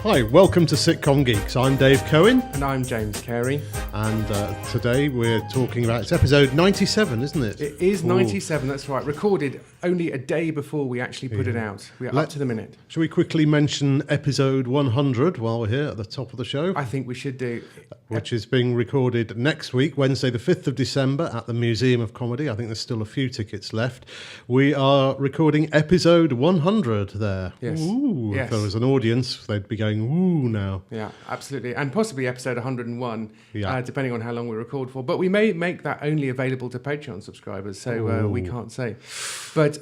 Hi, welcome to Sitcom Geeks. I'm Dave Cohen. And I'm James Carey. And today we're talking about, it's episode 97, isn't it? It is 97, that's right. Recorded only a day before we actually put it out. We are up to the minute. Shall we quickly mention episode 100 while we're here at the top of the show? I think we should do. Which is being recorded next week, Wednesday the 5th of December at the Museum of Comedy. I think there's still a few tickets left. We are recording episode 100 there. Yes. Ooh, yes. If there was an audience, they'd be going, ooh, now. Yeah, absolutely. And possibly episode 101, Yeah. depending on how long we record for. But we may make that only available to Patreon subscribers, so we can't say. But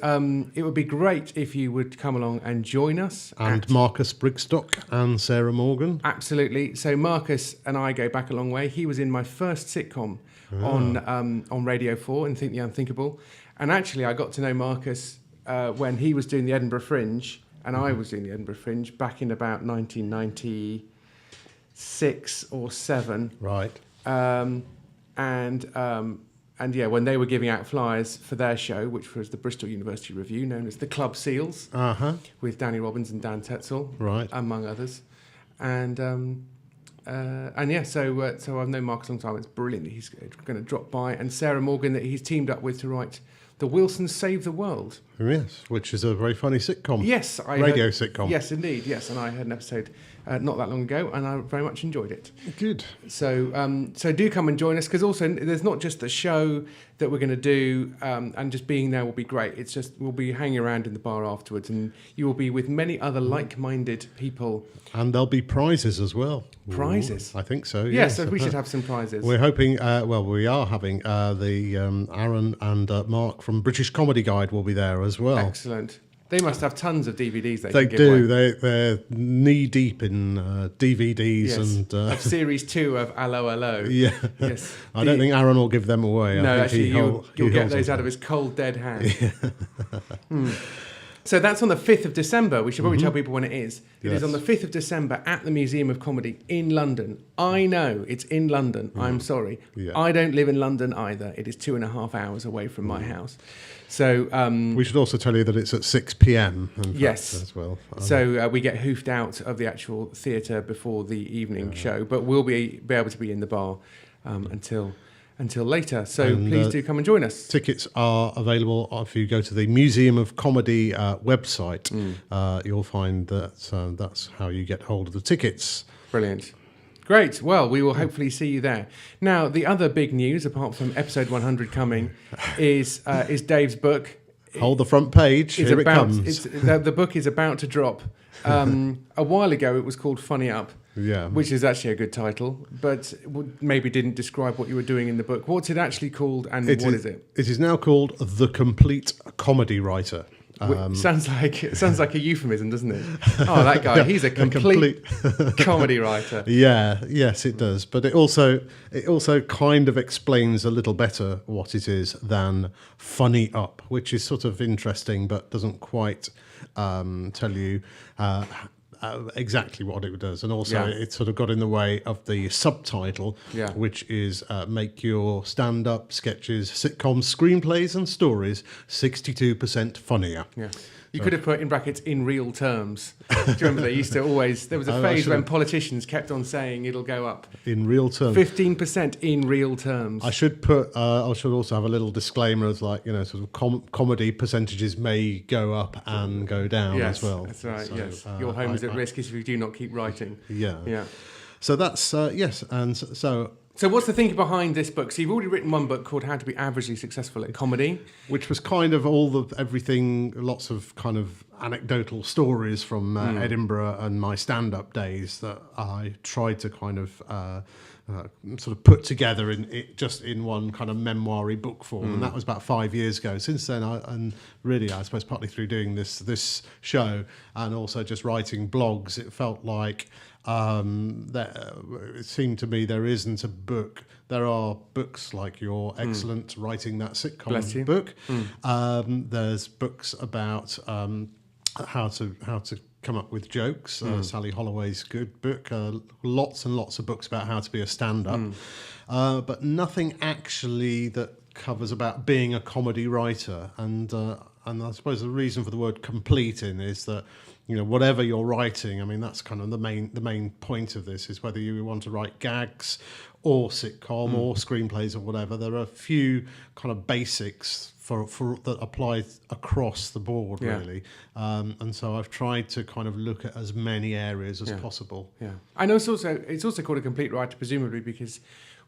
it would be great if you would come along and join us. And Marcus Brigstock and Sarah Morgan. Absolutely. So Marcus and I go back a long way. He was in my first sitcom on Radio 4 and Think the Unthinkable. And actually, I got to know Marcus when he was doing the Edinburgh Fringe and I was doing the Edinburgh Fringe back in about 1996 or 7. Right. And yeah, when they were giving out flyers for their show, which was the Bristol University Review, known as the Club Seals, with Danny Robbins and Dan Tetzel, right, among others. And yeah, so I've known Marcus a long time. It's brilliant that he's going to drop by, and Sarah Morgan that he's teamed up with to write The Wilsons Save the World. Yes, which is a very funny sitcom. Yes, radio sitcom. Yes, indeed. Yes, and I heard an episode not that long ago, and I very much enjoyed it. Good. So do come and join us, because also there's not just the show that we're going to do, and just being there will be great. It's just we'll be hanging around in the bar afterwards, and you will be with many other like-minded people. And there'll be prizes as well. Prizes? Ooh, I think so. Yes, so we should have some prizes. We're hoping. We are having the Aaron and Mark from British Comedy Guide will be there as well. Excellent. They must have tons of DVDs they can give do. away. They're knee deep in DVDs. Yes. And of series 2 of Allo Allo. Yeah. Yes. I don't think Aaron will give them away. No, I think actually, you'll get those out of his cold dead hand. Yeah. So that's on the 5th of December. We should probably tell people when it is. It is on the 5th of December at the Museum of Comedy in London. I know it's in London. I'm sorry. Yeah. I don't live in London either. It is 2.5 hours away from my house. So we should also tell you that it's at 6 p.m. Yes, as well. So we get hoofed out of the actual theatre before the evening show, but we'll be able to be in the bar until later. So please do come and join us. Tickets are available if you go to the Museum of Comedy website. You'll find that that's how you get hold of the tickets. Brilliant. Great. Well, we will hopefully see you there. Now, the other big news, apart from episode 100 coming, is Dave's book. Hold the front page. Here it comes. The book is about to drop. A while ago, it was called Funny Up. Yeah. Which is actually a good title, but maybe didn't describe what you were doing in the book. What's it actually called, and what is it? It is now called The Complete Comedy Writer. Sounds like a euphemism, doesn't it? Oh, that guy, he's a complete comedy writer. Yeah, yes, it does. But it also kind of explains a little better what it is than Funny Up, which is sort of interesting, but doesn't quite tell you exactly what it does. And also it sort of got in the way of the subtitle, which is make your stand-up sketches, sitcoms, screenplays and stories 62% funnier. Yeah. You could have put in brackets in real terms. Do you remember they used to always, there was a phase when politicians kept on saying it'll go up. In real terms. 15% in real terms. I should put, I should also have a little disclaimer as like, sort of comedy percentages may go up and go down as well. That's right, so, yes. Your home is at risk if you do not keep writing. Yeah. Yeah. So that's, yes, and so... So what's the thinking behind this book? So you've already written one book called How to Be Averagely Successful at Comedy. Which was kind of everything, lots of kind of anecdotal stories from Edinburgh and my stand-up days that I tried to kind of sort of put together in one kind of memoir-y book form. And that was about 5 years ago. Since then, I suppose partly through doing this show and also just writing blogs, it felt like it seemed to me there isn't a book. There are books like your excellent Writing That Sitcom book. There's books about how to come up with jokes. Sally Holloway's good book. Lots and lots of books about how to be a stand-up. But nothing actually that covers about being a comedy writer. And and I suppose the reason for the word completing is that, whatever you're writing, I mean, that's kind of the main point of this, is whether you want to write gags or sitcom or screenplays or whatever. There are a few kind of basics for that apply across the board, really. And so I've tried to kind of look at as many areas as possible. Yeah, and it's also called a complete writer, presumably because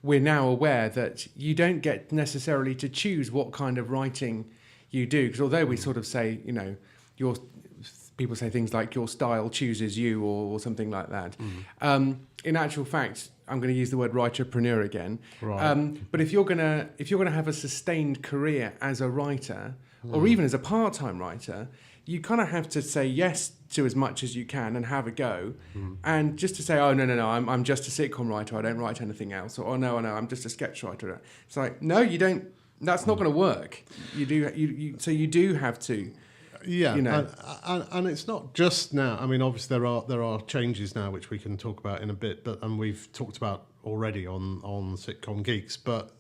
we're now aware that you don't get necessarily to choose what kind of writing you do. Because although we sort of say, people say things like your style chooses you or something like that. In actual fact, I'm going to use the word writerpreneur again. Right. But if you're gonna have a sustained career as a writer, or even as a part-time writer, you kind of have to say yes to as much as you can and have a go. And just to say, oh no, I'm just a sitcom writer, I don't write anything else, or oh no, I'm just a sketch writer. It's like, no, you don't. That's not going to work. So you do have to. Yeah, and it's not just now. I mean, obviously there are changes now which we can talk about in a bit, and we've talked about already on Sitcom Geeks. But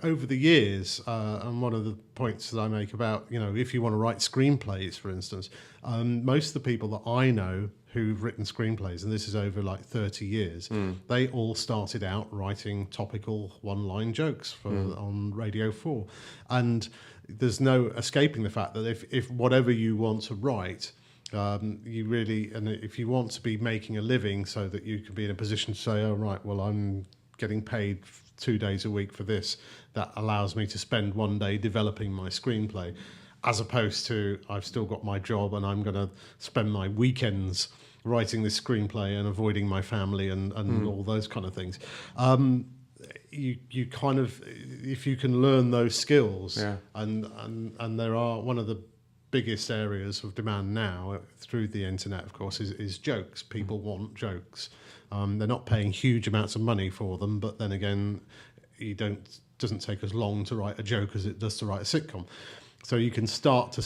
over the years, and one of the points that I make about, if you want to write screenplays, for instance, most of the people that I know who've written screenplays, and this is over like 30 years, they all started out writing topical one-line jokes on Radio 4. And there's no escaping the fact that if whatever you want to write, you really, and if you want to be making a living so that you can be in a position to say, oh, right, well, I'm getting paid 2 days a week for this, that allows me to spend one day developing my screenplay, as opposed to I've still got my job and I'm going to spend my weekends writing this screenplay and avoiding my family and all those kind of things. You kind of, if you can learn those skills, and there are, one of the biggest areas of demand now through the internet, of course, is jokes. People want jokes. They're not paying huge amounts of money for them, but then again, doesn't take as long to write a joke as it does to write a sitcom. So you can start to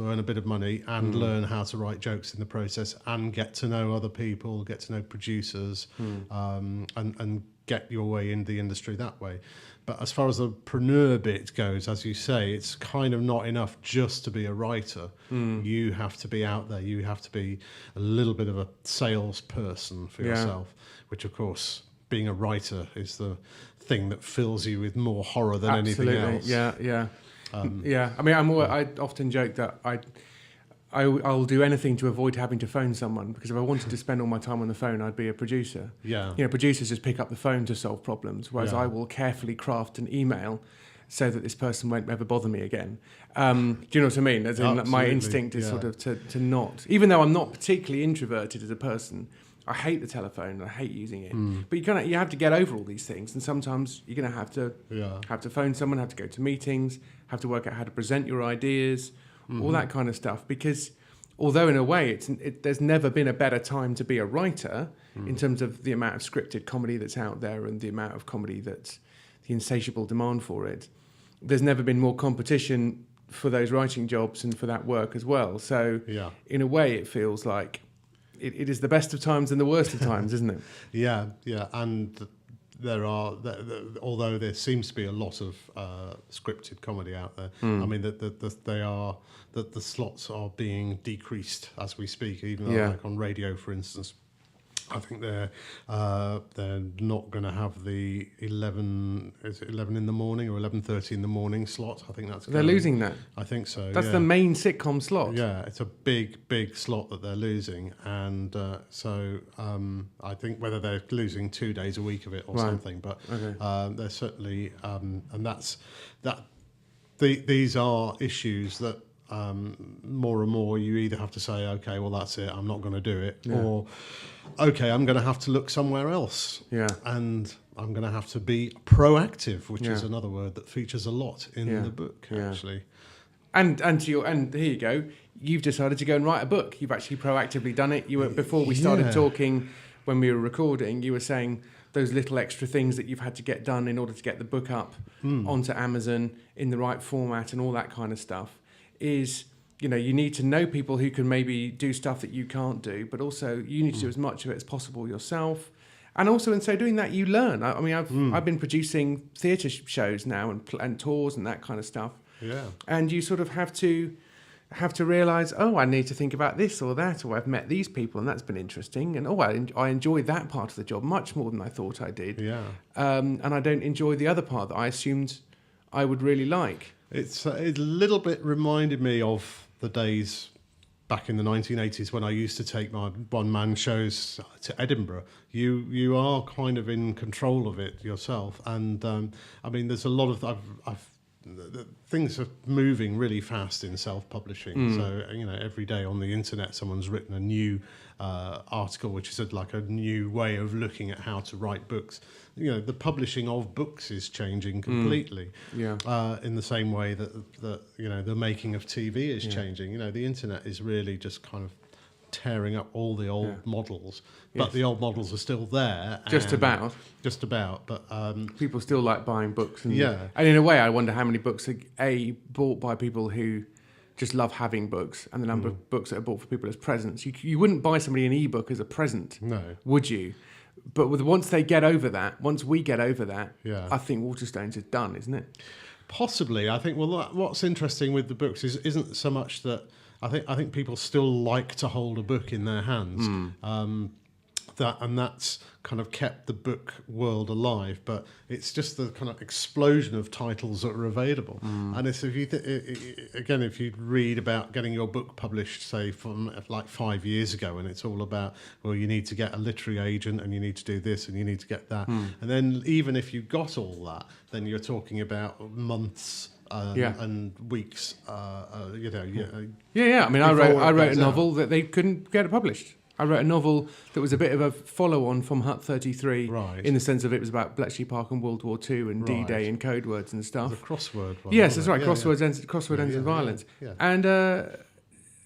earn a bit of money and learn how to write jokes in the process, and get to know other people, get to know producers, and get your way into the industry that way. But as far as the preneur bit goes, as you say, it's kind of not enough just to be a writer. You have to be out there. You have to be a little bit of a salesperson for yourself, which, of course, being a writer is the thing that fills you with more horror than anything else. Yeah. I mean, I often joke that I'll do anything to avoid having to phone someone, because if I wanted to spend all my time on the phone, I'd be a producer. Yeah. Producers just pick up the phone to solve problems, whereas I will carefully craft an email so that this person won't ever bother me again. Do you know what I mean? As in, my instinct is sort of to not, even though I'm not particularly introverted as a person, I hate the telephone. I hate using it. But you have to get over all these things, and sometimes you're going to have to phone someone, have to go to meetings, have to work out how to present your ideas, all that kind of stuff. Because although in a way there's never been a better time to be a writer in terms of the amount of scripted comedy that's out there and the amount of comedy that's the insatiable demand for it, there's never been more competition for those writing jobs and for that work as well. So in a way it feels like it is the best of times and the worst of times, isn't it? Yeah, and there are, although there seems to be a lot of scripted comedy out there. I mean, the slots are being decreased as we speak. Even like on radio, for instance, I think they're not going to have the 11 in the morning or 11:30 in the morning slot. I think they're losing that. I think so. That's the main sitcom slot. Yeah, it's a big slot that they're losing, and so I think whether they're losing 2 days a week of it or something, but they're certainly, and that's that. These are issues that. More and more you either have to say, okay, well, that's it, I'm not going to do it, or okay, I'm going to have to look somewhere else, and I'm going to have to be proactive, which is another word that features a lot in the book, actually. And here you go, you've decided to go and write a book. You've actually proactively done it. You were, before we started talking, when we were recording, you were saying those little extra things that you've had to get done in order to get the book up onto Amazon in the right format and all that kind of stuff. Is, you need to know people who can maybe do stuff that you can't do, but also you need to do as much of it as possible yourself. And also in so doing that, you learn. I mean, I've been producing theatre shows now and tours and that kind of stuff Yeah. And you sort of have to realise, I need to think about this or that, or I've met these people and that's been interesting, and I enjoy that part of the job much more than I thought I did. Yeah. And I don't enjoy the other part that I assumed I would really like. It a little bit reminded me of the days back in the 1980s when I used to take my one-man shows to Edinburgh. You are kind of in control of it yourself, and I mean, there's a lot of things are moving really fast in self-publishing. So every day on the internet, someone's written a new article, which is like a new way of looking at how to write books. The publishing of books is changing completely. In the same way that the making of TV is changing. The internet is really just kind of tearing up all the old models, but the old models are still there. Just about, but people still like buying books, and in a way, I wonder how many books are bought by people who just love having books, and the number of books that are bought for people as presents. You wouldn't buy somebody an ebook as a present, no, would you? But once we get over that, I think Waterstones is done, isn't it? Possibly. I think. Well, what's interesting with the books isn't so much that I think people still like to hold a book in their hands. That's kind of kept the book world alive, but it's just the kind of explosion of titles that are available. And if you read about getting your book published, say from like 5 years ago, and it's all about, well, you need to get a literary agent, and you need to do this, and you need to get that, and then even if you got all that, then you're talking about months. And weeks. I mean, I wrote a novel that they couldn't get it published. I wrote a novel that was a bit of a follow-on from Hut 33, in the sense of it was about Bletchley Park and World War II and D-Day and code words and stuff. The crossword one. Yes, that's right. Crossword ends in violence. Yeah. And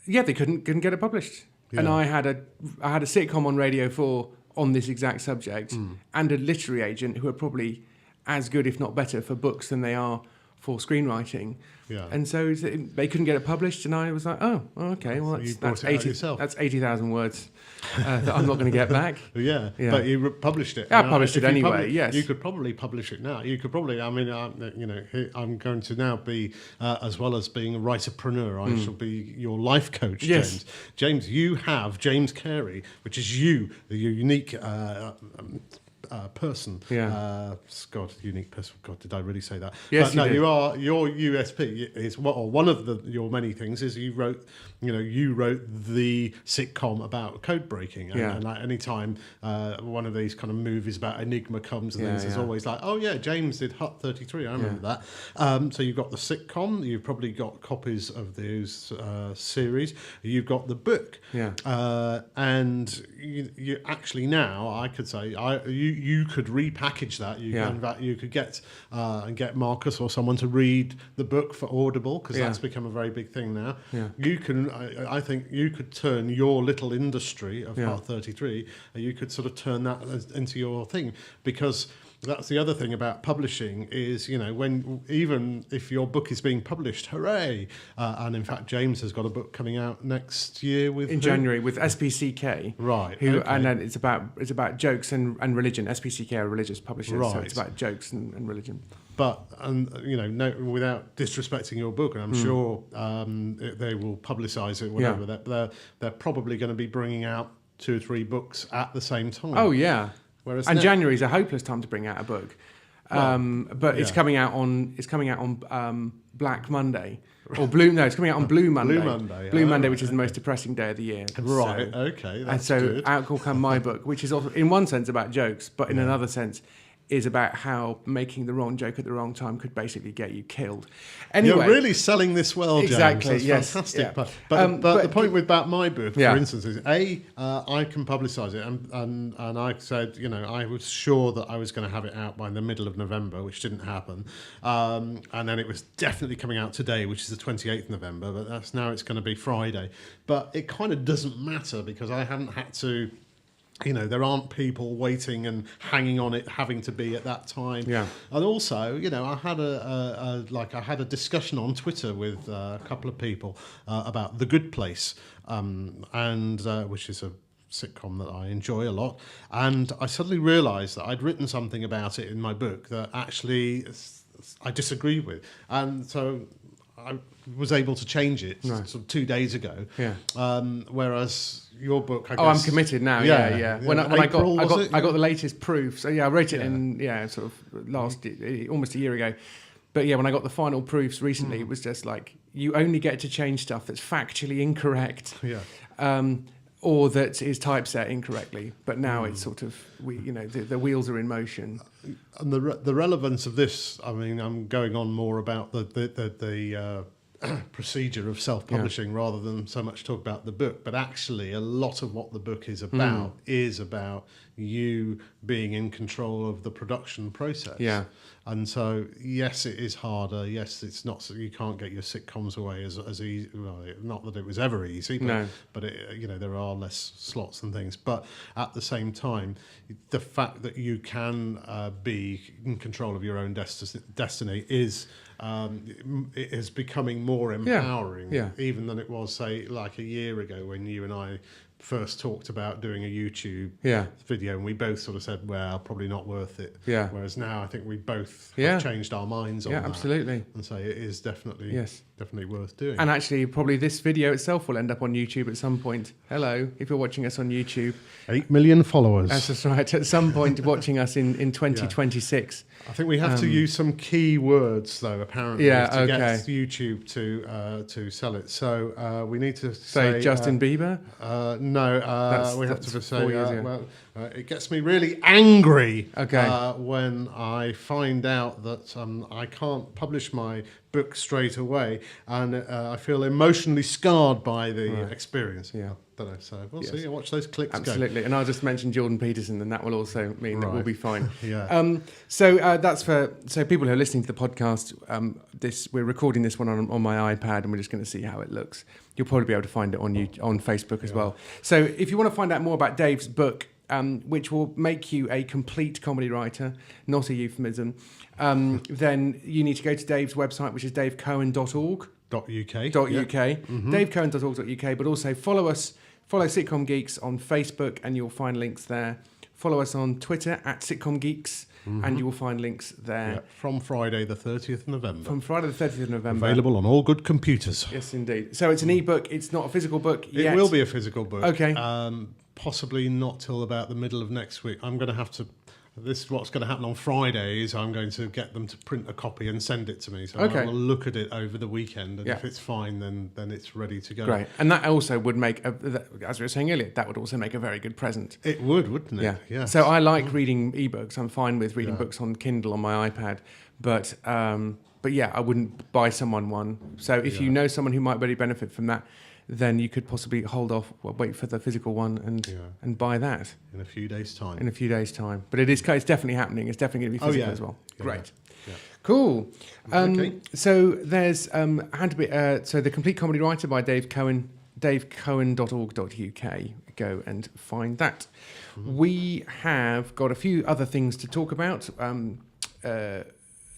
they couldn't get it published. Yeah. And I had a sitcom on Radio 4 on this exact subject, and a literary agent who are probably as good, if not better, for books than they are for screenwriting. Yeah. And so they couldn't get it published, and I was like, okay, well, that's 80,000 words that I'm not going to get back. But you published it. I published it anyway, yes. You could probably publish it now. You could probably, I'm going to now be, as well as being a writerpreneur, I shall be your life coach, James. Yes. James, you have James Carey, which is the unique person. Unique person. God, did I really say that? Yes, but no, you are. Your USP is one of your many things is you wrote the sitcom about code breaking. And like any time one of these kind of movies about Enigma comes and things, it's always like, James did Hut 33. I remember that. So you've got the sitcom. You've probably got copies of those series. You've got the book. And you actually now I could say you could repackage that. You could get Marcus or someone to read the book for Audible, because that's become a very big thing now. You can, I think, you could turn your little industry of Part 33. You could sort of turn that into your thing, because that's the other thing about publishing is, even if your book is being published, hooray! And in fact, James has got a book coming out next year in January with SPCK, right? And then it's about jokes and religion. SPCK are religious publishers, right. So it's about jokes and religion. But without disrespecting your book, and I'm sure they will publicise it, whatever. They're probably going to be bringing out 2 or 3 books at the same time. Oh yeah. Whereas January is a hopeless time to bring out a book, it's coming out on Black Monday or Blue. No, it's coming out on Blue Monday. Blue Monday, which is the most depressing day of the year. Right. Okay. That's good. Out will come my book, which is also, in one sense about jokes, but in another sense is about how making the wrong joke at the wrong time could basically get you killed. Anyway, you're really selling this well, James. Exactly. That's yes. fantastic. Yeah. But the point about my book, for instance, is I can publicise it, and I said, I was sure that I was going to have it out by the middle of November, which didn't happen, and then it was definitely coming out today, which is the 28th of November. But it's going to be Friday. But it kind of doesn't matter, because I haven't had to. There aren't people waiting and hanging on it, having to be at that time. Yeah. And also, I had I had a discussion on Twitter with a couple of people about The Good Place, and which is a sitcom that I enjoy a lot. And I suddenly realised that I'd written something about it in my book that actually I disagree with, and so I was able to change it Right. sort of 2 days ago. Yeah. Whereas your book, I guess, I'm committed now. Yeah. When I April, got the latest proof. So I wrote it Yeah. in sort of almost a year ago. But yeah, when I got the final proofs recently, it was just like you only get to change stuff that's factually incorrect. Yeah. Or that is typeset incorrectly, but now it's sort of the wheels are in motion. And the relevance of this, I mean, I'm going on more about the procedure of self-publishing rather than so much talk about the book. But actually, a lot of what the book is about you being in control of the production process. Yeah. And so, yes, it is harder. Yes, it's not. So you can't get your sitcoms away as easy. Well, not that it was ever easy, but, No. but there are less slots and things. But at the same time, the fact that you can be in control of your own destiny is becoming more empowering, even than it was, say, like a year ago when you and I first talked about doing a YouTube video, and we both sort of said, well, probably not worth it. Yeah. Whereas now I think we both have changed our minds on that. Yeah, absolutely. And say it is definitely worth doing. And actually, probably this video itself will end up on YouTube at some point. Hello, if you're watching us on YouTube. 8 million followers. That's right. At some point, watching us in 2026. I think we have to use some key words, though, apparently, to get YouTube to sell it. So we need to say Justin Bieber? No, we have to that's say, 4 years ago. it gets me really angry Okay. when I find out that I can't publish my book straight away, and I feel emotionally scarred by the experience. Yeah. Don't know, so we'll see. Watch those clicks Absolutely. And I'll just mention Jordan Peterson, and that will also mean that we'll be fine. Yeah. So that's so people who are listening to the podcast, we're recording this one on my iPad, and we're just going to see how it looks. You'll probably be able to find it on Facebook as well. So if you want to find out more about Dave's book, which will make you a complete comedy writer, not a euphemism, then you need to go to Dave's website, which is davecohen.org. .uk. davecohen.org.uk, but also follow Sitcom Geeks on Facebook, and you'll find links there. Follow us on Twitter at Sitcom Geeks, and you will find links there. Yeah, from Friday the 30th of November. From Friday the 30th of November. Available on all good computers. Yes, indeed. So it's an ebook. It's not a physical book yet. It will be a physical book. Okay. Possibly not till about the middle of next week. I'm going to have to... This is what's going to happen on Friday is I'm going to get them to print a copy and send it to me. So I will look at it over the weekend, and if it's fine, then it's ready to go. Great. And that also would make, as we were saying earlier, that would also make a very good present. It would, wouldn't it? Yeah. So I like reading ebooks. I'm fine with reading books on Kindle on my iPad, but yeah, I wouldn't buy someone one. So if you know someone who might really benefit from that, then you could possibly hold off, wait for the physical one and buy that. In a few days' time. But it's definitely happening. It's definitely going to be physical as well. Yeah. Great. Yeah. Cool. Okay. So there's The Complete Comedy Writer by Dave Cohen, davecohen.org.uk. Go and find that. Mm-hmm. We have got a few other things to talk about.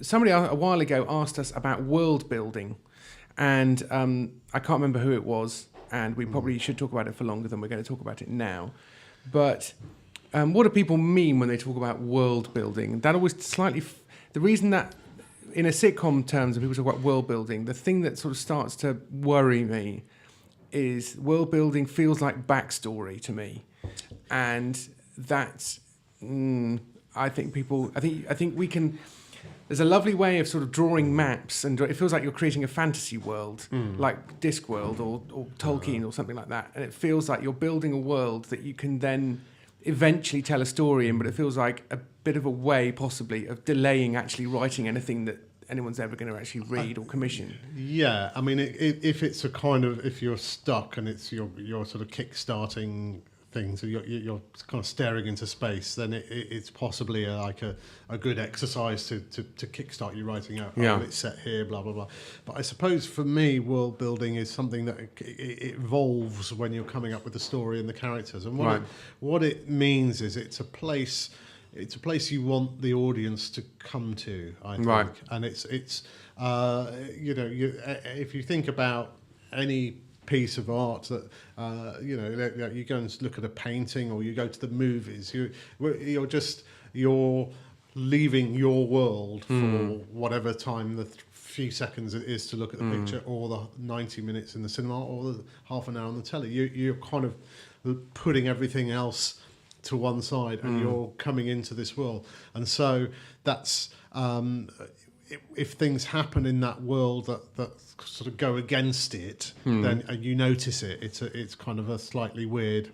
Somebody a while ago asked us about world building. And I can't remember who it was, and we probably should talk about it for longer than we're going to talk about it now. But what do people mean when they talk about world building? That always the reason that in a sitcom terms, when people talk about world building, the thing that sort of starts to worry me is world building feels like backstory to me, and that's I think we can. There's a lovely way of sort of drawing maps, and it feels like you're creating a fantasy world, like Discworld or Tolkien or something like that. And it feels like you're building a world that you can then eventually tell a story in, but it feels like a bit of a way, possibly, of delaying actually writing anything that anyone's ever going to actually read or commission. Yeah, I mean, if it's a kind of, if you're stuck and it's your sort of kick-starting thing, so you're kind of staring into space, then it's possibly a good exercise to kickstart you writing out. Yeah. Oh, it's set here, blah blah blah. But I suppose for me, world building is something that it evolves when you're coming up with the story and the characters. And what it means is it's a place you want the audience to come to, I think. Right. And it's if you think about any piece of art that you go and look at a painting, or you go to the movies, you're leaving your world for whatever time the few seconds it is to look at the picture, or the 90 minutes in the cinema, or the half an hour on the telly. You're kind of putting everything else to one side, and you're coming into this world. And so that's if things happen in that world that sort of go against it, then you notice it. It's kind of a slightly weird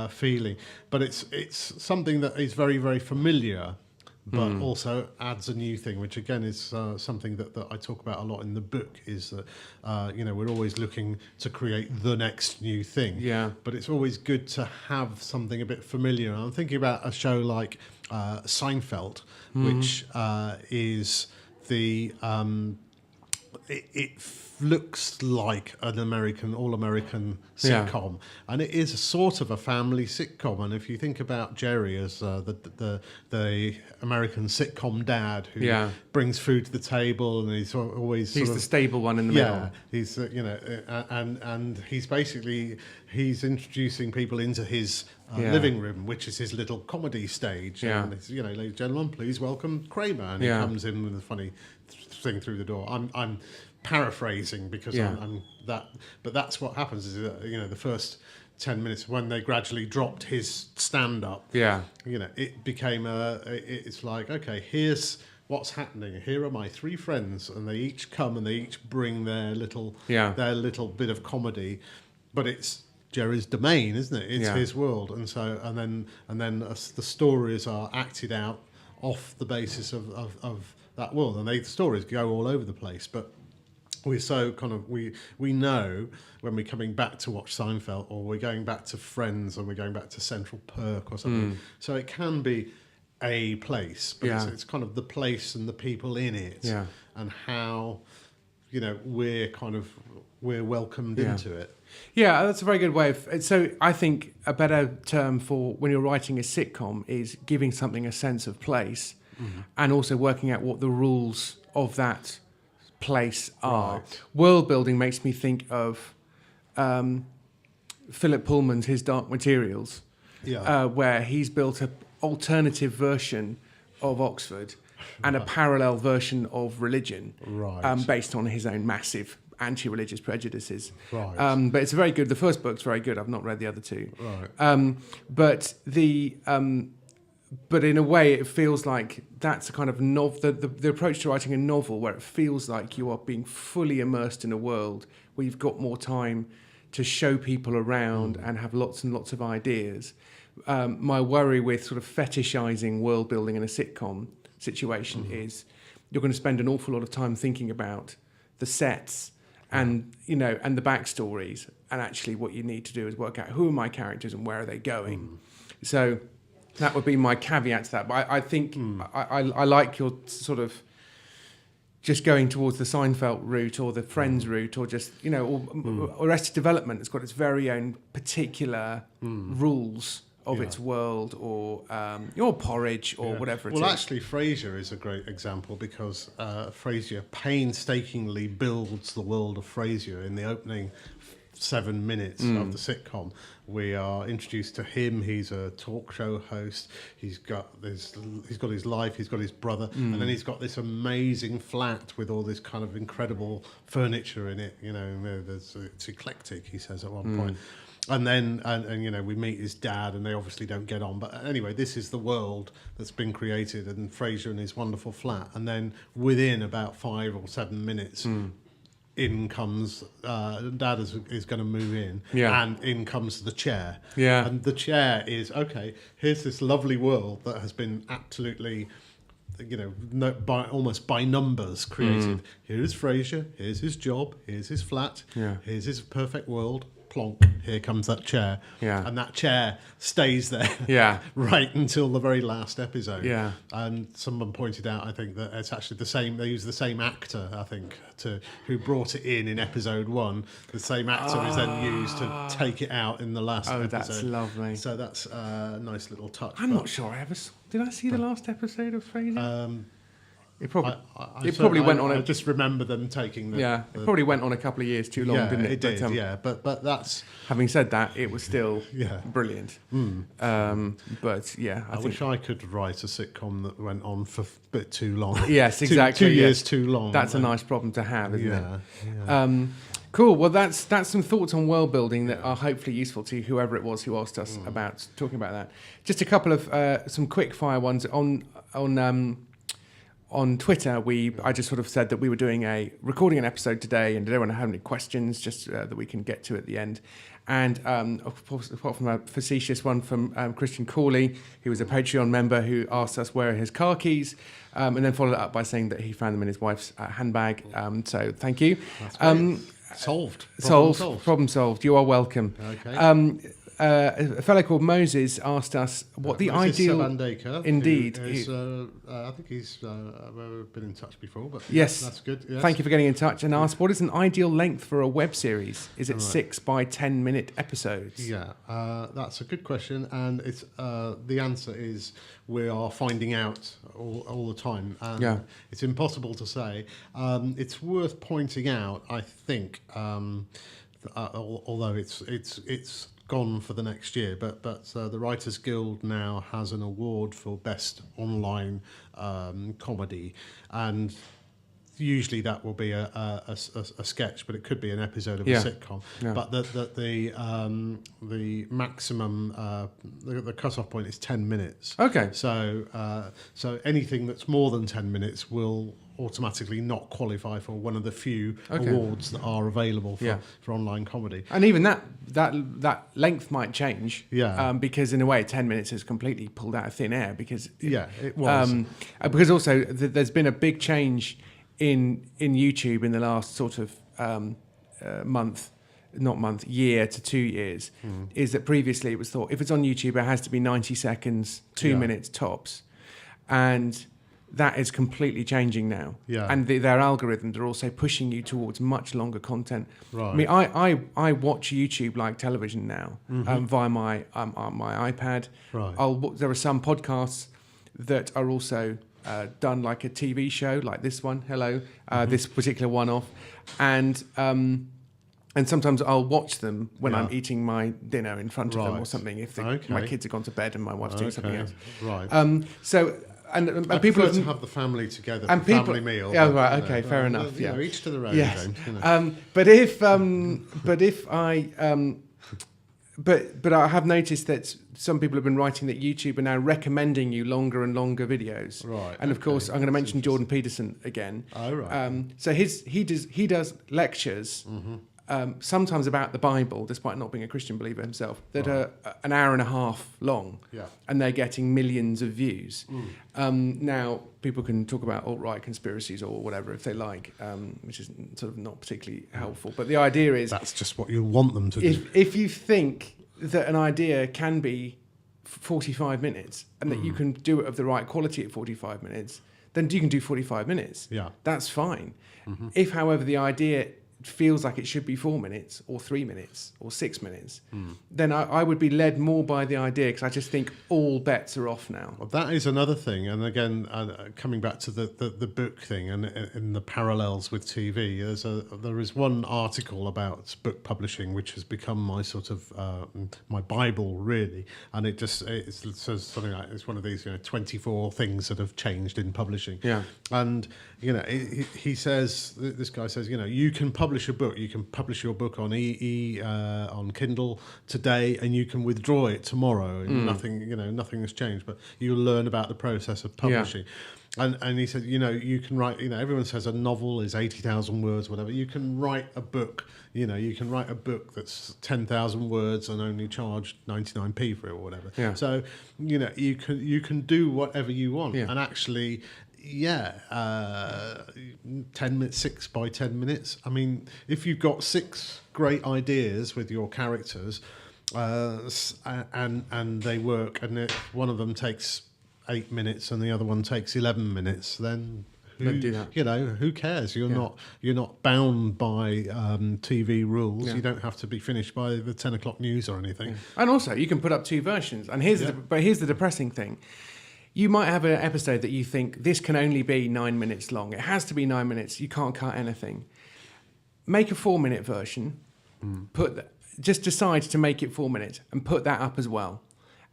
feeling, but it's something that is very, very familiar, but also adds a new thing, which again is something that I talk about a lot in the book, is that we're always looking to create the next new thing. Yeah. But it's always good to have something a bit familiar. And I'm thinking about a show like Seinfeld, which is the it looks like an all-American sitcom, and it is sort of a family sitcom. And if you think about Jerry as the American sitcom dad who brings food to the table, and he's always he's the stable one in the middle. Yeah, he's and he's introducing people into his living room, which is his little comedy stage. Yeah. And it's, ladies and gentlemen, please welcome Kramer. And he comes in with a funny thing through the door. I'm paraphrasing because I'm that, but that's what happens. Is that, the first 10 minutes when they gradually dropped his stand up. Yeah, it became it's like, okay, here's what's happening. Here are my three friends, and they each come and they each bring their little bit of comedy, but it's Jerry's domain, isn't it? It's his world, and so and then the stories are acted out off the basis of that world, and the stories go all over the place. But we're so kind of we know when we're coming back to watch Seinfeld, or we're going back to Friends, or we're going back to Central Perk or something. So it can be a place, but it's kind of the place and the people in it, and how we're welcomed into it. Yeah, that's a very good way of. So I think a better term for when you're writing a sitcom is giving something a sense of place, and also working out what the rules of that place are. Right. World building makes me think of Philip Pullman's His Dark Materials, where he's built an alternative version of Oxford and a parallel version of religion, based on his own massive anti-religious prejudices. Right. But it's very good. The first book's very good. I've not read the other two. Right. But in a way, it feels like that's a kind of the approach to writing a novel where it feels like you are being fully immersed in a world where you've got more time to show people around and have lots and lots of ideas. My worry with sort of fetishizing world building in a sitcom situation is you're going to spend an awful lot of time thinking about the sets and and the backstories, and actually what you need to do is work out who are my characters and where are they going. So that would be my caveat to that. But I think I like your sort of just going towards the Seinfeld route or the Friends route, or just or Arrested Development. It's got its very own particular rules of its world, or Porridge, or whatever it is. Well, actually, Frasier is a great example, because Frasier painstakingly builds the world of Frasier in the opening 7 minutes of the sitcom. We are introduced to him. He's a talk show host. He's got his life. He's got his brother, and then he's got this amazing flat with all this kind of incredible furniture in it. It's eclectic, he says at one point. And then, and we meet his dad, and they obviously don't get on. But anyway, this is the world that's been created, and Frasier and his wonderful flat. And then within about 5 or 7 minutes, in comes Dad is going to move in, and in comes the chair. Yeah, and the chair is here's this lovely world that has been absolutely, almost by numbers created. Here is Frasier. Here's his job. Here's his flat. Yeah. Here's his perfect world. Plonk, here comes that chair. Yeah. And that chair stays there right until the very last episode. Yeah. And someone pointed out, I think, that it's actually the same, they use the same actor, I think, who brought it in episode 1. The same actor is then used to take it out in the last episode. Oh, that's lovely. So that's a nice little touch. I'm not sure I ever saw, did I see the last episode of Frasier? It probably I probably went on. I just remember them taking the. Yeah, it probably went on a couple of years too long, didn't it? It did. Yeah, but that's. Having said that, it was still Yeah. brilliant. But yeah, I think, wish I could write a sitcom that went on for a bit too long. Yes, exactly. Two years too long. That's a nice problem to have, isn't it? Yeah. Cool. Well, that's some thoughts on world building that are hopefully useful to whoever it was who asked us about talking about that. Just a couple of some quick fire ones on Twitter. I just sort of said that we were recording an episode today, and did anyone have any questions just that we can get to at the end. And of course, apart from a facetious one from Christian Corley, who was a Patreon member who asked us where are his car keys, and then followed it up by saying that he found them in his wife's handbag. So thank you. Solved. Problem solved. You are welcome. Okay. A fellow called Moses asked us what the ideal. Sabandeka, Indeed. I think he's been in touch before, but yes, that's good. Yes. Thank you for getting in touch and asked what is an ideal length for a web series? Is it 6 by 10 minute episodes? Yeah, that's a good question, and it's the answer is we are finding out all the time. And it's impossible to say. It's worth pointing out, I think, although it's gone for the next year, but the Writers Guild now has an award for best online comedy, and usually that will be a sketch, but it could be an episode of a sitcom. Yeah. But the maximum the cut-off point is 10 minutes. Okay. So anything that's more than 10 minutes will automatically not qualify for one of the few awards that are available for online comedy. And even that length might change. Yeah. Because in a way, 10 minutes is completely pulled out of thin air because it was. Because also there's been a big change in YouTube in the last sort of year to 2 years, is that previously it was thought if it's on YouTube it has to be 90 seconds, 2 minutes tops, and that is completely changing now. Yeah. And their algorithms are also pushing you towards much longer content. Right. I mean, I watch YouTube like television now via my iPad. Right. There are some podcasts that are also done like a TV show, like this one. Hello, this particular one-off, and sometimes I'll watch them when I'm eating my dinner in front of them or something. If my kids have gone to bed and my wife's doing something else. Right. So. And people to have the family together and for family meal. Yeah, right. Okay, fair enough. Yeah, each to their own. Yes. James, but I have noticed that some people have been writing that YouTube are now recommending you longer and longer videos. Right. And of course, I'm going to mention Jordan Peterson again. Oh right. So he does lectures. Sometimes about the Bible, despite not being a Christian believer himself, that are an hour and a half long, and they're getting millions of views. Now, people can talk about alt-right conspiracies or whatever if they like, which is sort of not particularly helpful. But the idea is... That's just what you want them to do. If you think that an idea can be 45 minutes and that you can do it of the right quality at 45 minutes, then you can do 45 minutes. Yeah. That's fine. If, however, the idea feels like it should be 4 minutes or 3 minutes or 6 minutes, then I would be led more by the idea, because I just think all bets are off now. Well, that is another thing. And again, coming back to the book thing and in the parallels with TV, there is one article about book publishing which has become my sort of my Bible, really. And it says something like, it's one of these 24 things that have changed in publishing. Yeah. And he says, this guy says, you can publish a book. You can publish your book on on Kindle today, and you can withdraw it tomorrow, and nothing has changed. But you'll learn about the process of publishing. Yeah. And he said, you can write. Everyone says a novel is 80,000 words, whatever. You can write a book. You can write a book that's 10,000 words and only charge 99p for it or whatever. Yeah. So you can do whatever you want, and actually. 10 minutes, 6 by 10 minutes. I mean, if you've got 6 great ideas with your characters, and they work, and if one of them takes 8 minutes and the other one takes 11 minutes, then who cares? You're not bound by TV rules. Yeah. You don't have to be finished by the 10 o'clock news or anything. Yeah. And also, you can put up 2 versions. And here's the depressing thing. you might have an episode that you think this can only be 9 minutes long. It has to be 9 minutes. You can't cut anything. Make a 4-minute version. Just decide to make it 4 minutes and put that up as well,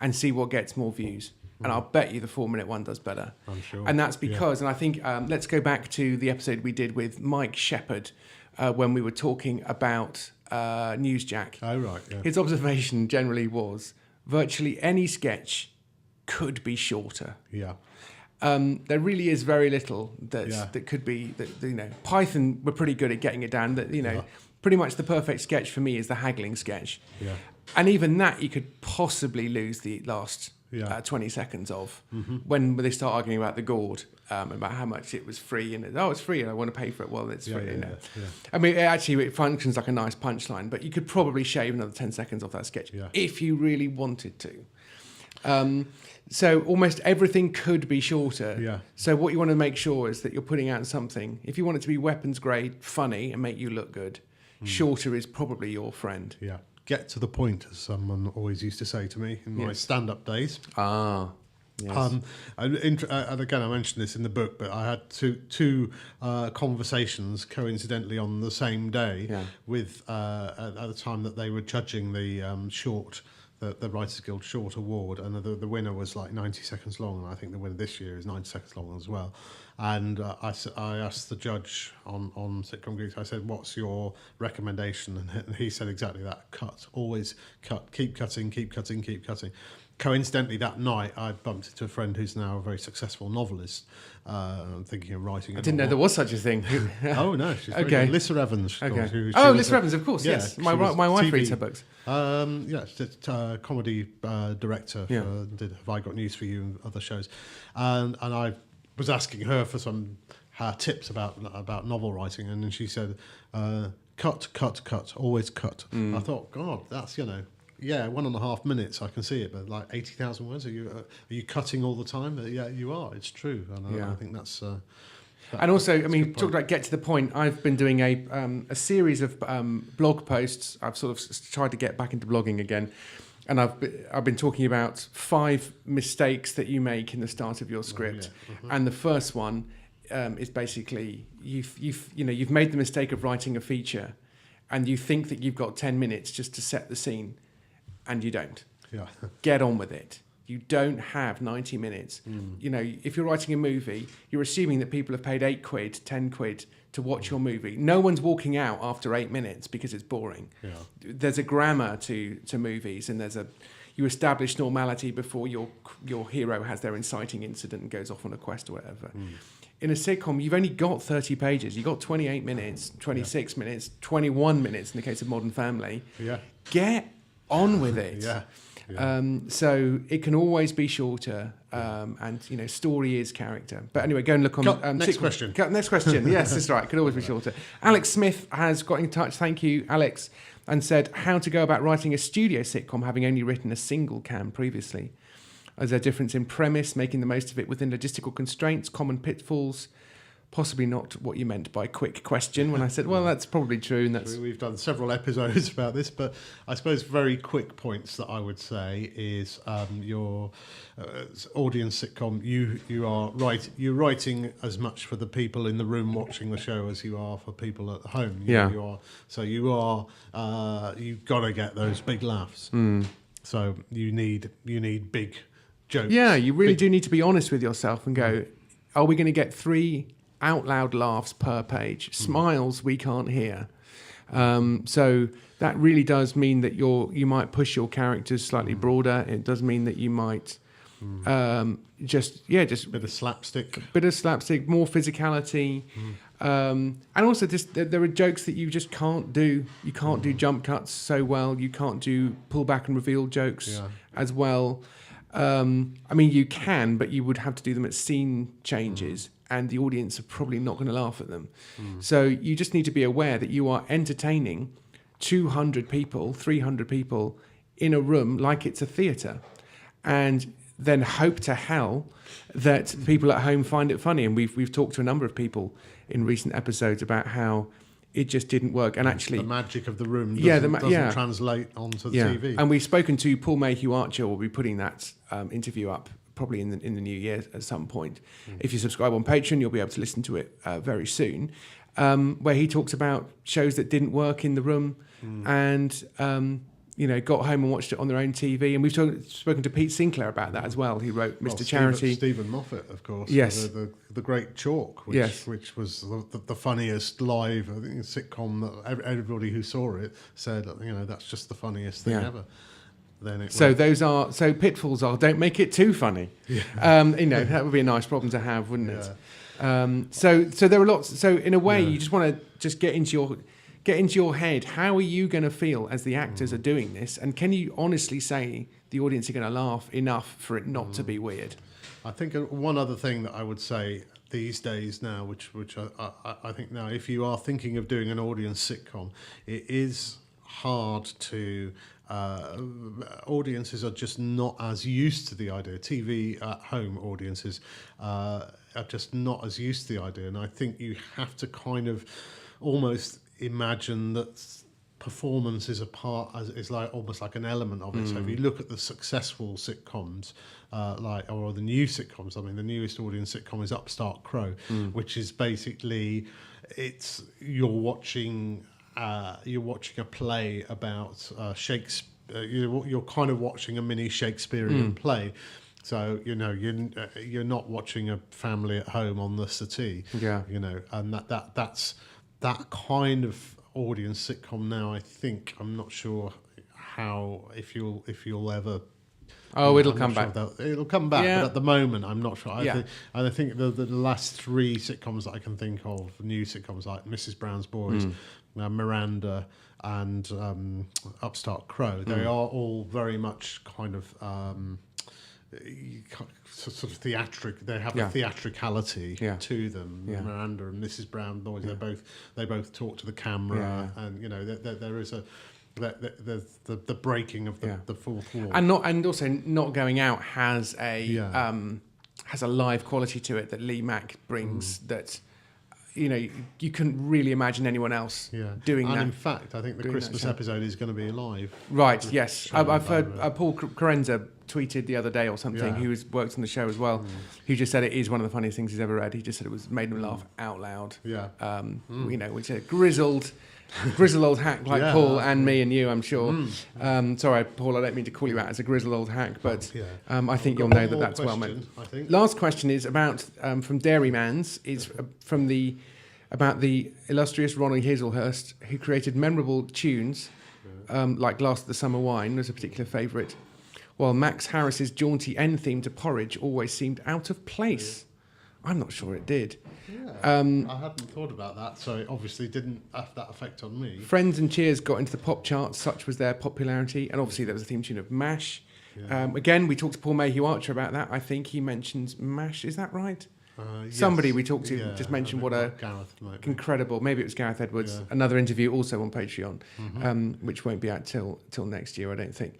and see what gets more views. And I'll bet you the 4-minute one does better. I'm sure. And that's because, and I think, let's go back to the episode we did with Mike Shepherd when we were talking about Newsjack. Oh, right, yeah. His observation generally was virtually any sketch could be shorter. Yeah. There really is very little that could be, Python were pretty good at getting it down. That pretty much the perfect sketch for me is the haggling sketch. Yeah. And even that you could possibly lose the last 20 seconds of when they start arguing about the gourd, about how much it was free, and it's free and I want to pay for it. Well, it's free. I mean, it functions like a nice punchline, but you could probably shave another 10 seconds off that sketch if you really wanted to. So almost everything could be shorter. Yeah. So what you want to make sure is that you're putting out something. If you want it to be weapons grade, funny, and make you look good, shorter is probably your friend. Yeah. Get to the point, as someone always used to say to me in my stand-up days. Ah, yes. And again, I mentioned this in the book, but I had two conversations coincidentally on the same day with at the time that they were judging the the Writers Guild Short Award, and the winner was like 90 seconds long, and I think the winner this year is 90 seconds long as well. And I asked the judge on Sitcom Geeks, I said, what's your recommendation? And he said exactly that: cut, always cut, keep cutting, keep cutting, keep cutting. Coincidentally, that night, I bumped into a friend who's now a very successful novelist, thinking of writing. I didn't know there was such a thing. Oh, no, she's very good. Lissa Evans. Okay. Lissa Evans, of course, yes. My wife reads her books. She's a comedy director. Did Have I Got News for You and other shows. And I was asking her for some tips about novel writing, and then she said, cut, cut, cut, always cut. I thought, God, that's, 1.5 minutes, I can see it, but like 80,000 words, are you cutting all the time? Yeah, you are. It's true, and I think that's. And also, I mean, talk about get to the point. I've been doing a series of blog posts. I've sort of tried to get back into blogging again, and I've been talking about 5 mistakes that you make in the start of your script. And the first one is basically you've made the mistake of writing a feature, and you think that you've got 10 minutes just to set the scene. And you don't. Yeah. Get on with it. You don't have 90 minutes. If you're writing a movie, you're assuming that people have paid £8, 10 quid to watch your movie. No one's walking out after 8 minutes because it's boring. Yeah. There's a grammar to movies, and you establish normality before your hero has their inciting incident and goes off on a quest or whatever. In a sitcom, you've only got 30 pages. You've got 28 minutes, 26 minutes, 21 minutes in the case of Modern Family. Yeah. Get on with it. So it can always be shorter, and story is character. But anyway, go and look on next question. Next question. Yes, that's right. It could always be shorter. Alex Smith has got in touch. Thank you, Alex, and said how to go about writing a studio sitcom, having only written a single cam previously. Is there a difference in premise, making the most of it within logistical constraints, common pitfalls? Possibly not what you meant by quick question when I said, well, that's probably true. And we've done several episodes about this, but I suppose very quick points that I would say is your audience sitcom. You're writing as much for the people in the room watching the show as you are for people at home. You've got to get those big laughs. So you need big jokes. Yeah, you really do need to be honest with yourself and go, are we going to get 3 out loud laughs per page? Smiles we can't hear. So that really does mean that you might push your characters slightly broader. It does mean that you might just bit of slapstick, more physicality, and also there are jokes that you just can't do. You can't do jump cuts so well. You can't do pull back and reveal jokes as well. I mean, you can, but you would have to do them at scene changes, and the audience are probably not going to laugh at them. So you just need to be aware that you are entertaining 200 people, 300 people in a room like it's a theatre, and then hope to hell that people at home find it funny. And we've talked to a number of people in recent episodes about how it just didn't work. And actually, the magic of the room doesn't translate onto the TV. And we've spoken to Paul Mayhew Archer. We'll be putting that interview up probably in the new year at some point. If you subscribe on Patreon, you'll be able to listen to it very soon, where he talks about shows that didn't work in the room and got home and watched it on their own TV. And we've spoken to Pete Sinclair about that as well. He wrote Mr. Charity. Stephen Moffat, of course. Yes. The Great Chalk, which was the funniest live sitcom that everybody who saw it said, that's just the funniest thing ever. Then pitfalls are don't make it too funny. Yeah. That would be a nice problem to have, wouldn't it? So there are lots. So in a way, you just want to just get into your head. How are you going to feel as the actors are doing this? And can you honestly say the audience are going to laugh enough for it not to be weird? I think one other thing that I would say these days now, which I think now, if you are thinking of doing an audience sitcom, it is hard to. Audiences are just not as used to the idea. TV at home audiences are just not as used to the idea, and I think you have to kind of almost imagine that performance is is like almost like an element of it. So if you look at the successful sitcoms, or the new sitcoms, I mean, the newest audience sitcom is Upstart Crow, which is basically you're watching a play about Shakespeare. You're kind of watching a mini Shakespearean play. So you're not watching a family at home on the settee. Yeah. And that's that kind of audience sitcom now. I think I'm not sure if you'll ever. Oh, it'll come back. It'll come back, but at the moment, I'm not sure. I think the last three sitcoms that I can think of, new sitcoms like Mrs. Brown's Boys, Miranda, and Upstart Crow, they are all very much kind of sort of theatric. They have a theatricality to them. Miranda and Mrs. Brown's Boys, they both talk to the camera, and there is the breaking of the fourth wall, and also not going out has a live quality to it that Lee Mack brings that you couldn't really imagine anyone else doing that. And in fact, I think the Christmas episode is going to be live. Right? Yes, I've heard Paul Carenza tweeted the other day or something. Who works on the show as well. He just said it is one of the funniest things he's ever read. He just said it was made him laugh out loud. Which is a grizzled old hack like Paul and me and you, I'm sure. Sorry, Paul, I don't mean to call you out as a grizzled old hack, but I think you'll know that that's well meant. Last question is about from Dairymans. Is about the illustrious Ronnie Hazelhurst, who created memorable tunes like "Glass of the Summer Wine" was a particular favourite, while Max Harris's jaunty end theme to Porridge always seemed out of place. I'm not sure it did. I hadn't thought about that, so it obviously didn't have that effect on me. Friends and Cheers got into the pop charts, such was their popularity, and obviously there was a theme tune of MASH. Again, we talked to Paul Mayhew Archer about that. I think he mentions MASH, is that right? Somebody we talked to just mentioned what a incredible, maybe it was Gareth Edwards, another interview also on Patreon, which won't be out till next year, I don't think.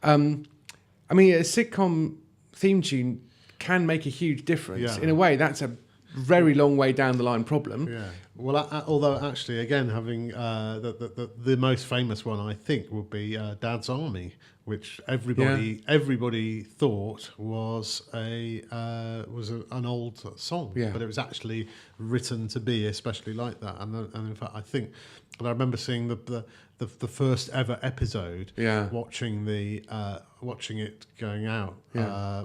I mean, a sitcom theme tune can make a huge difference. In a way, that's a very long way down the line problem. Well, although actually, again, having the most famous one, I think, would be Dad's Army, which everybody thought was an old song, but it was actually written to be especially like that. And in fact, I think, and I remember seeing the first ever episode, watching it going out,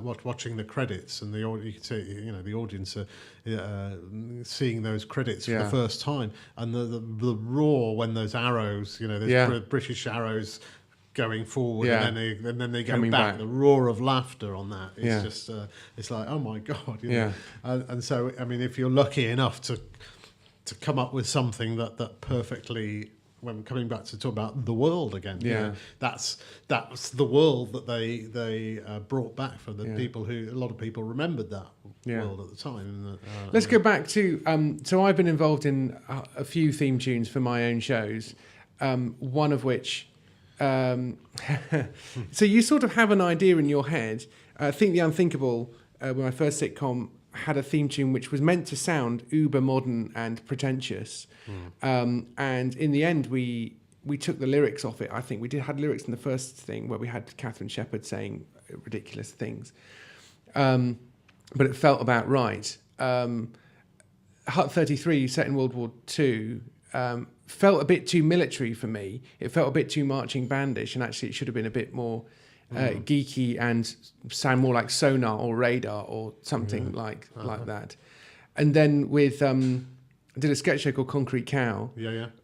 watching the credits, and you could see, the audience seeing those credits for the first time, and the roar when those arrows, those British arrows going forward, and then they go back. The roar of laughter on that is just it's like, oh my god, and so I mean, if you're lucky enough to come up with something that perfectly, when coming back to talk about the world again, that's the world that they brought back for the people who, a lot of people remembered that world at the time. Let's go back to so I've been involved in a few theme tunes for my own shows, one of which so you sort of have an idea in your head. I think The Unthinkable, my first sitcom, had a theme tune which was meant to sound uber modern and pretentious, and in the end we took the lyrics off it. I think we had lyrics in the first thing where we had Catherine Shepherd saying ridiculous things, but it felt about right. Hut 33, set in World War II, felt a bit too military for me. It felt a bit too marching bandish, and actually it should have been a bit more geeky and sound more like Sonar or Radar or something like that. And then with I did a sketch show called Concrete Cow.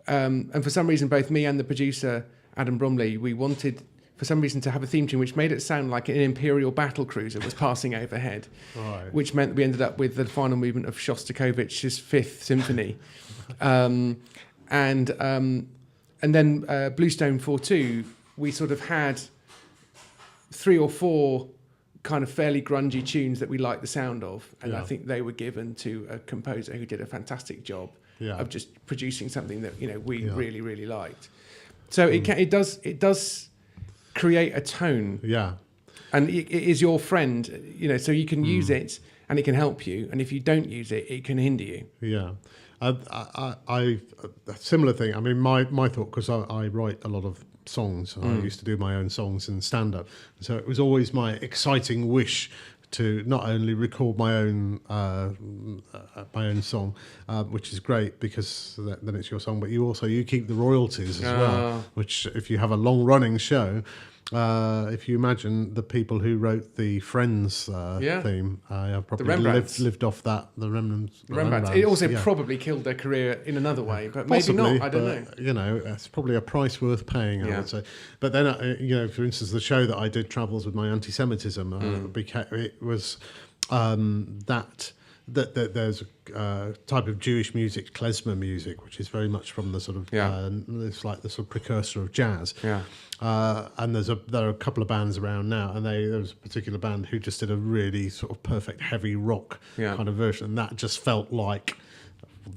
And for some reason, both me and the producer Adam Bromley, we wanted for some reason to have a theme tune which made it sound like an Imperial battle cruiser was passing overhead, which meant we ended up with the final movement of Shostakovich's Fifth Symphony. And then Bluestone 4/2, we sort of had 3 or 4 kind of fairly grungy tunes that we liked the sound of, and I think they were given to a composer who did a fantastic job of just producing something that we really, really liked. So it does create a tone, and it is your friend, so you can use it and it can help you, and if you don't use it, it can hinder you. I a similar thing. I mean, my thought, because I write a lot of songs. I used to do my own songs in stand-up, so it was always my exciting wish to not only record my own song, which is great because then it's your song, but you keep the royalties as well. Which, if you have a long-running show, if you imagine the people who wrote the Friends theme, probably lived off that. The Rembrandts. It also probably killed their career in another way, but possibly, maybe not. I don't know. It's probably a price worth paying, I would say. But then, for instance, the show that I did, Travels with My Anti-Semitism, it was that there's a type of Jewish music, klezmer music, which is very much from the sort of it's like the sort of precursor of jazz. And there are a couple of bands around now, and there was a particular band who just did a really sort of perfect heavy rock kind of version, and that just felt like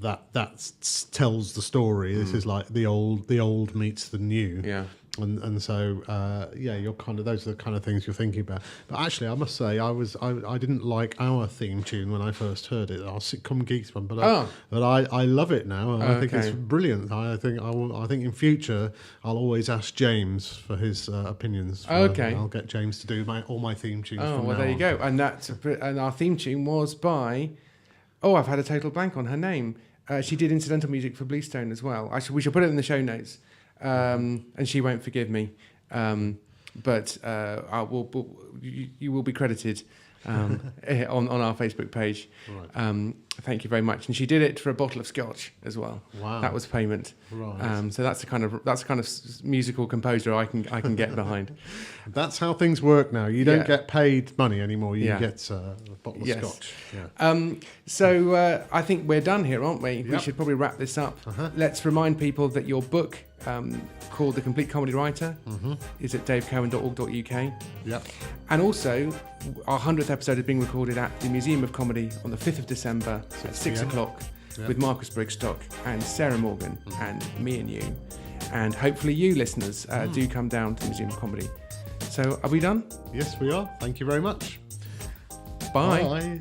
that tells the story. This is like the old meets the new. And so you're kind of, those are the kind of things you're thinking about. But actually, I must say, I didn't like our theme tune when I first heard it, our Sitcom Geeks one, but I love it now. I think it's brilliant. I think in future I'll always ask James for his opinions. I'll get James to do all my theme tunes. There you go. And our theme tune was by I've had a total blank on her name. She did incidental music for Bluestone as well. We should put it in the show notes. And she won't forgive me, but you will be credited on our Facebook page. Thank you very much. And she did it for a bottle of scotch as well. Wow, that was payment. So that's the kind of musical composer I can get behind. That's how things work now. You don't get paid money anymore. You get a bottle of scotch. So I think we're done here, aren't we? We should probably wrap this up. Let's remind people that your book, called The Complete Comedy Writer, is at davecohen.org.uk. And also, our 100th episode is being recorded at the Museum of Comedy on the 5th of December at 6 o'clock with Marcus Brigstock and Sarah Morgan and me and you. And hopefully you, listeners, do come down to the Museum of Comedy. So, are we done? Yes, we are. Thank you very much. Bye. Bye.